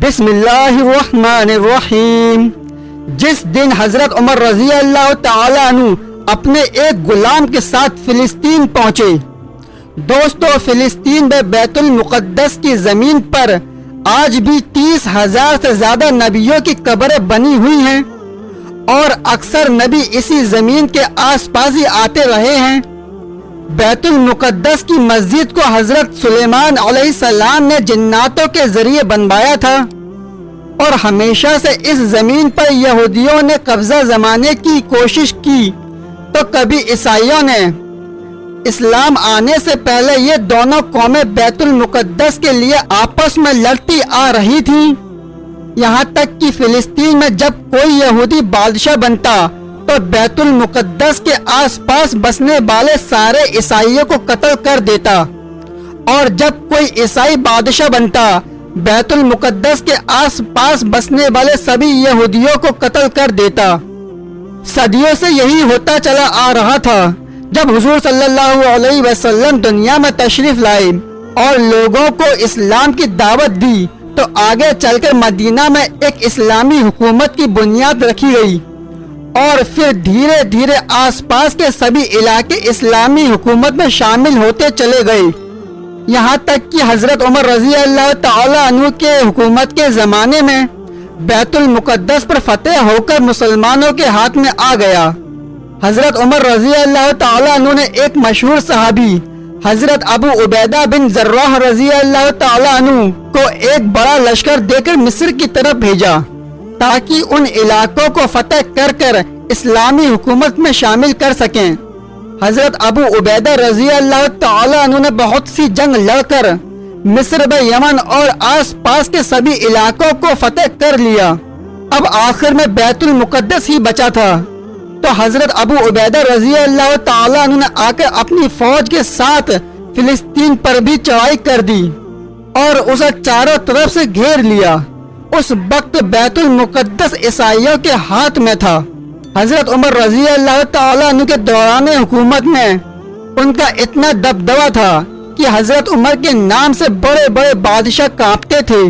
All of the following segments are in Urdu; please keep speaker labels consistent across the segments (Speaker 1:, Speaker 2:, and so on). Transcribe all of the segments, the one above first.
Speaker 1: بسم اللہ الرحمن الرحیم۔ جس دن حضرت عمر رضی اللہ تعالی عنہ اپنے ایک غلام کے ساتھ فلسطین پہنچے۔ دوستو، فلسطین میں بیت المقدس کی زمین پر آج بھی 30,000 سے زیادہ نبیوں کی قبریں بنی ہوئی ہیں اور اکثر نبی اسی زمین کے آس پاس ہی آتے رہے ہیں۔ بیت المقدس کی مسجد کو حضرت سلیمان علیہ السلام نے جناتوں کے ذریعے بنوایا تھا اور ہمیشہ سے اس زمین پر یہودیوں نے قبضہ جمانے کی کوشش کی تو کبھی عیسائیوں نے۔ اسلام آنے سے پہلے یہ دونوں قومیں بیت المقدس کے لیے آپس میں لڑتی آ رہی تھیں، یہاں تک کہ فلسطین میں جب کوئی یہودی بادشاہ بنتا تو بیت المقدس کے آس پاس بسنے والے سارے عیسائیوں کو قتل کر دیتا، اور جب کوئی عیسائی بادشاہ بنتا بیت المقدس کے آس پاس بسنے والے سبھی یہودیوں کو قتل کر دیتا۔ صدیوں سے یہی ہوتا چلا آ رہا تھا۔ جب حضور صلی اللہ علیہ وسلم دنیا میں تشریف لائے اور لوگوں کو اسلام کی دعوت دی تو آگے چل کر مدینہ میں ایک اسلامی حکومت کی بنیاد رکھی گئی اور پھر دھیرے دھیرے آس پاس کے سبھی علاقے اسلامی حکومت میں شامل ہوتے چلے گئے، یہاں تک کہ حضرت عمر رضی اللہ تعالی عنہ کے حکومت کے زمانے میں بیت المقدس پر فتح ہو کر مسلمانوں کے ہاتھ میں آ گیا۔ حضرت عمر رضی اللہ تعالی عنہ نے ایک مشہور صحابی حضرت ابو عبیدہ بن جراح رضی اللہ تعالی عنہ کو ایک بڑا لشکر دے کر مصر کی طرف بھیجا تاکہ ان علاقوں کو فتح کر کر اسلامی حکومت میں شامل کر سکیں۔ حضرت ابو عبیدہ رضی اللہ تعالی عنہ نے بہت سی جنگ لڑ کر مصر میں یمن اور آس پاس کے سبھی علاقوں کو فتح کر لیا۔ اب آخر میں بیت المقدس ہی بچا تھا تو حضرت ابو عبیدہ رضی اللہ تعالی عنہ نے آ کر اپنی فوج کے ساتھ فلسطین پر بھی چڑھائی کر دی اور اسے چاروں طرف سے گھیر لیا۔ اس وقت بیت المقدس عیسائیوں کے ہاتھ میں تھا۔ حضرت عمر رضی اللہ تعالی عنہ کے دوران حکومت میں ان کا اتنا دبدبہ تھا کہ حضرت عمر کے نام سے بڑے بڑے بادشاہ کانپتے تھے،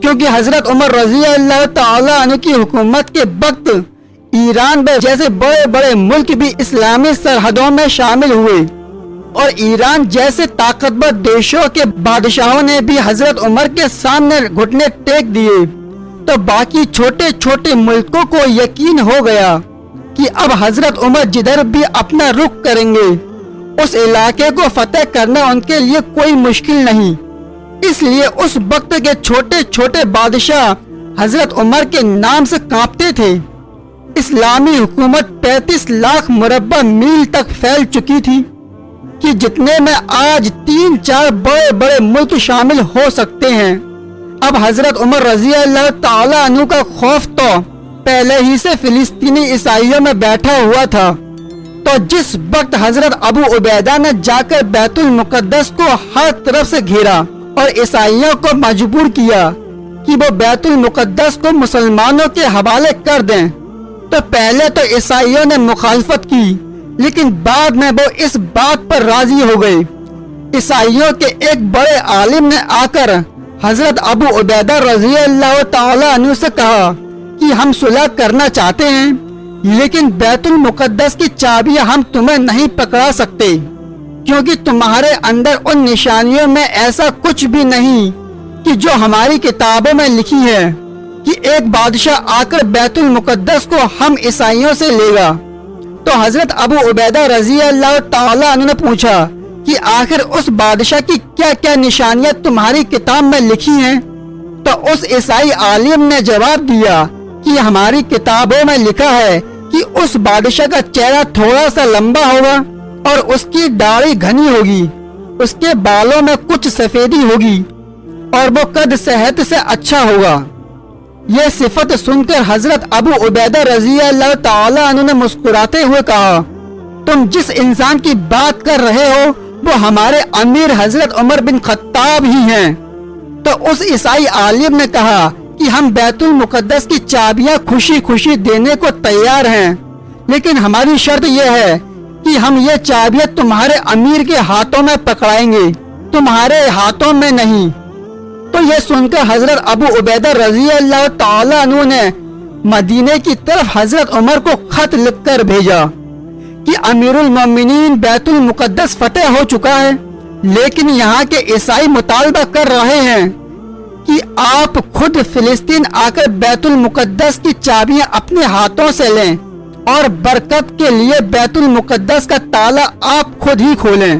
Speaker 1: کیونکہ حضرت عمر رضی اللہ تعالی عنہ کی حکومت کے وقت ایران جیسے بڑے بڑے ملک بھی اسلامی سرحدوں میں شامل ہوئے اور ایران جیسے طاقتور دیشوں کے بادشاہوں نے بھی حضرت عمر کے سامنے گھٹنے ٹیک دیے، تو باقی چھوٹے چھوٹے ملکوں کو یقین ہو گیا کہ اب حضرت عمر جدھر بھی اپنا رخ کریں گے اس علاقے کو فتح کرنا ان کے لیے کوئی مشکل نہیں۔ اس لیے اس وقت کے چھوٹے چھوٹے بادشاہ حضرت عمر کے نام سے کانپتے تھے۔ اسلامی حکومت 35 لاکھ مربع میل تک پھیل چکی تھی کہ جتنے میں آج 3-4 بڑے بڑے ملک شامل ہو سکتے ہیں۔ اب حضرت عمر رضی اللہ تعالی عنہ کا خوف تو پہلے ہی سے فلسطینی عیسائیوں میں بیٹھا ہوا تھا، تو جس وقت حضرت ابو عبیدہ نے جا کر بیت المقدس کو ہر طرف سے گھیرا اور عیسائیوں کو مجبور کیا کہ وہ بیت المقدس کو مسلمانوں کے حوالے کر دیں، تو پہلے تو عیسائیوں نے مخالفت کی، لیکن بعد میں وہ اس بات پر راضی ہو گئے۔ عیسائیوں کے ایک بڑے عالم نے آ کر حضرت ابو عبیدہ رضی اللہ تعالی عنہ سے کہا کہ ہم صلح کرنا چاہتے ہیں، لیکن بیت المقدس کی چابیاں ہم تمہیں نہیں پکڑا سکتے، کیونکہ تمہارے اندر ان نشانیوں میں ایسا کچھ بھی نہیں کہ جو ہماری کتابوں میں لکھی ہے کہ ایک بادشاہ آ کر بیت المقدس کو ہم عیسائیوں سے لے گا۔ تو حضرت ابو عبیدہ رضی اللہ تعالی عنہ نے پوچھا کہ آخر اس بادشاہ کی کیا کیا نشانیاں تمہاری کتاب میں لکھی ہیں؟ تو اس عیسائی عالم نے جواب دیا کہ ہماری کتابوں میں لکھا ہے کہ اس بادشاہ کا چہرہ تھوڑا سا لمبا ہوگا اور اس کی داڑھی گھنی ہوگی، اس کے بالوں میں کچھ سفیدی ہوگی اور وہ قد صحت سے اچھا ہوگا۔ یہ صفت سن کر حضرت ابو عبیدہ رضی اللہ تعالی عنہ نے مسکراتے ہوئے کہا، تم جس انسان کی بات کر رہے ہو وہ ہمارے امیر حضرت عمر بن خطاب ہی ہیں۔ تو اس عیسائی عالم نے کہا کہ ہم بیت المقدس کی چابیاں خوشی خوشی دینے کو تیار ہیں، لیکن ہماری شرط یہ ہے کہ ہم یہ چابیاں تمہارے امیر کے ہاتھوں میں پکڑائیں گے، تمہارے ہاتھوں میں نہیں۔ تو یہ سن کر حضرت ابو عبیدہ رضی اللہ تعالی عنہ نے مدینے کی طرف حضرت عمر کو خط لکھ کر بھیجا کہ امیر المومنین بیت المقدس فتح ہو چکا ہے، لیکن یہاں کے عیسائی مطالبہ کر رہے ہیں کہ آپ خود فلسطین آ کر بیت المقدس کی چابیاں اپنے ہاتھوں سے لیں اور برکت کے لیے بیت المقدس کا تالا آپ خود ہی کھولیں۔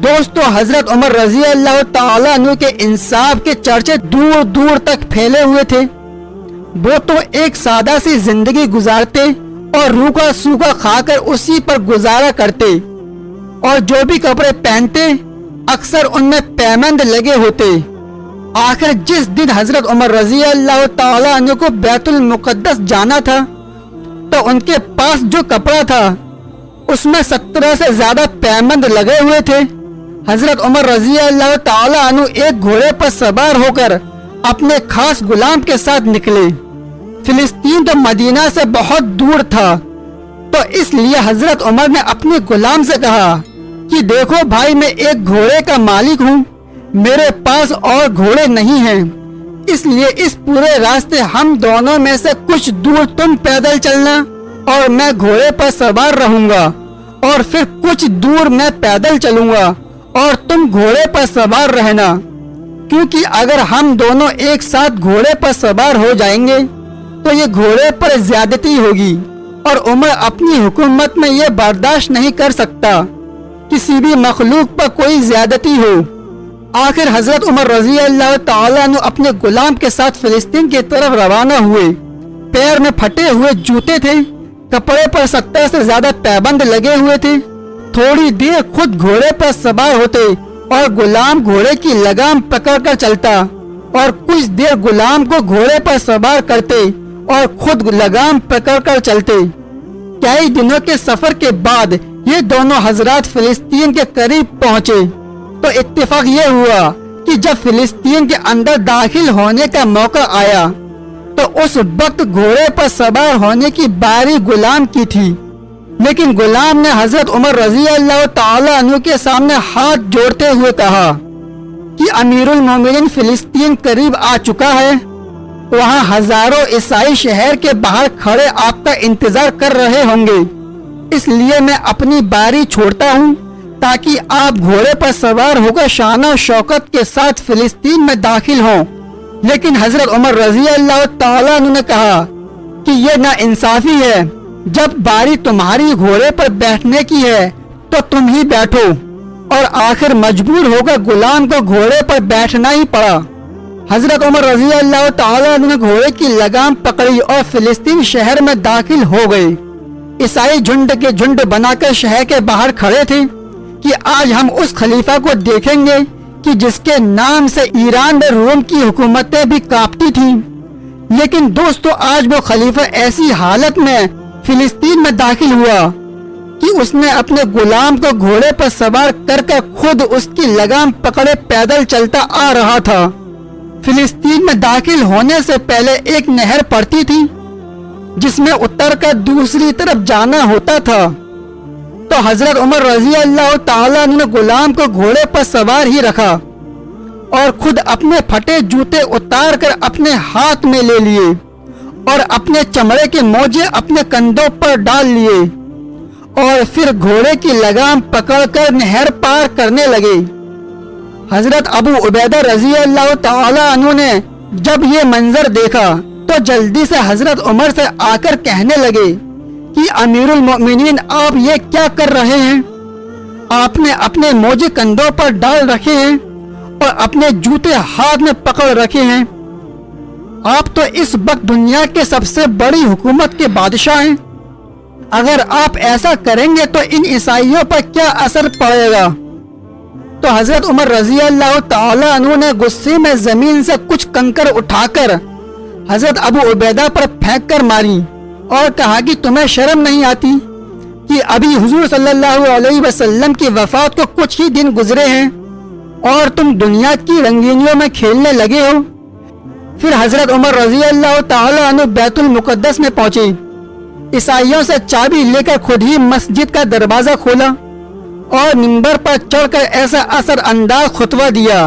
Speaker 1: دوستو، حضرت عمر رضی اللہ تعالی عنہ کے انصاف کے چرچے دور دور تک پھیلے ہوئے تھے۔ وہ تو ایک سادہ سی زندگی گزارتے اور روکھا سوکھا کھا کر اسی پر گزارا کرتے، اور جو بھی کپڑے پہنتے اکثر ان میں پیمند لگے ہوتے۔ آخر جس دن حضرت عمر رضی اللہ تعالی عنہ کو بیت المقدس جانا تھا تو ان کے پاس جو کپڑا تھا اس میں 17 سے زیادہ پیمند لگے ہوئے تھے۔ حضرت عمر رضی اللہ تعالی عنہ ایک گھوڑے پر سوار ہو کر اپنے خاص غلام کے ساتھ نکلے۔ فلسطین تو مدینہ سے بہت دور تھا، تو اس لیے حضرت عمر نے اپنے غلام سے کہا کہ دیکھو بھائی، میں ایک گھوڑے کا مالک ہوں، میرے پاس اور گھوڑے نہیں ہیں، اس لیے اس پورے راستے ہم دونوں میں سے کچھ دور تم پیدل چلنا اور میں گھوڑے پر سوار رہوں گا، اور پھر کچھ دور میں پیدل چلوں گا اور تم گھوڑے پر سوار رہنا، کیونکہ اگر ہم دونوں ایک ساتھ گھوڑے پر سوار ہو جائیں گے تو یہ گھوڑے پر زیادتی ہوگی، اور عمر اپنی حکومت میں یہ برداشت نہیں کر سکتا کسی بھی مخلوق پر کوئی زیادتی ہو۔ آخر حضرت عمر رضی اللہ تعالی عنہ اپنے غلام کے ساتھ فلسطین کی طرف روانہ ہوئے۔ پیر میں پھٹے ہوئے جوتے تھے، کپڑے پر 17 سے زیادہ پیبند لگے ہوئے تھے۔ تھوڑی دیر خود گھوڑے پر سوار ہوتے اور غلام گھوڑے کی لگام پکڑ کر چلتا، اور کچھ دیر غلام کو گھوڑے پر سوار کرتے اور خود لگام پکڑ کر چلتے۔ کئی دنوں کے سفر کے بعد یہ دونوں حضرات فلسطین کے قریب پہنچے، تو اتفاق یہ ہوا کہ جب فلسطین کے اندر داخل ہونے کا موقع آیا تو اس وقت گھوڑے پر سوار ہونے کی باری غلام کی تھی، لیکن غلام نے حضرت عمر رضی اللہ تعالی عنہ کے سامنے ہاتھ جوڑتے ہوئے کہا کہ امیر المومنین فلسطین قریب آ چکا ہے، وہاں ہزاروں عیسائی شہر کے باہر کھڑے آپ کا انتظار کر رہے ہوں گے، اس لیے میں اپنی باری چھوڑتا ہوں تاکہ آپ گھوڑے پر سوار ہو کر شان و شوکت کے ساتھ فلسطین میں داخل ہوں۔ لیکن حضرت عمر رضی اللہ تعالیٰ عنہ نے کہا کہ یہ ناانصافی ہے، جب باری تمہاری گھوڑے پر بیٹھنے کی ہے تو تم ہی بیٹھو، اور آخر مجبور ہو کر غلام کو گھوڑے پر بیٹھنا ہی پڑا۔ حضرت عمر رضی اللہ تعالیٰ عنہ نے گھوڑے کی لگام پکڑی اور فلسطین شہر میں داخل ہو گئے۔ عیسائی جھنڈ کے جھنڈ بنا کر شہر کے باہر کھڑے تھے کہ آج ہم اس خلیفہ کو دیکھیں گے کہ جس کے نام سے ایران میں روم کی حکومتیں بھی کانپتی تھیں، لیکن دوستو آج وہ خلیفہ ایسی حالت میں فلسطین میں داخل ہوا کہ اس نے اپنے غلام کو گھوڑے پر سوار کر کے خود اس کی لگام پکڑے پیدل چلتا آ رہا تھا۔ فلسطین میں داخل ہونے سے پہلے ایک نہر پڑتی تھی جس میں اتر کر دوسری طرف جانا ہوتا تھا، تو حضرت عمر رضی اللہ تعالیٰ نے غلام کو گھوڑے پر سوار ہی رکھا اور خود اپنے پھٹے جوتے اتار کر اپنے ہاتھ میں لے لیے اور اپنے چمڑے کے موجے اپنے کندھوں پر ڈال لیے، اور پھر گھوڑے کی لگام پکڑ کر نہر پار کرنے لگے۔ حضرت ابو عبیدہ رضی اللہ تعالیٰ عنہ نے جب یہ منظر دیکھا تو جلدی سے حضرت عمر سے آ کر کہنے لگے کہ امیر المؤمنین آپ یہ کیا کر رہے ہیں؟ آپ نے اپنے موجے کندھوں پر ڈال رکھے ہیں اور اپنے جوتے ہاتھ میں پکڑ رکھے ہیں، آپ تو اس وقت دنیا کے سب سے بڑی حکومت کے بادشاہ ہیں، اگر آپ ایسا کریں گے تو ان عیسائیوں پر کیا اثر پڑے گا؟ تو حضرت عمر رضی اللہ تعالی عنہ نے غصے میں زمین سے کچھ کنکر اٹھا کر حضرت ابو عبیدہ پر پھینک کر ماری اور کہا کہ تمہیں شرم نہیں آتی کہ ابھی حضور صلی اللہ علیہ وسلم کی وفات کو کچھ ہی دن گزرے ہیں اور تم دنیا کی رنگینیوں میں کھیلنے لگے ہو؟ پھر حضرت عمر رضی اللہ تعالی عنہ بیت المقدس میں پہنچے، عیسائیوں سے چابی لے کر خود ہی مسجد کا دروازہ کھولا اور منبر پر چڑھ کر ایسا اثر انداز خطبہ دیا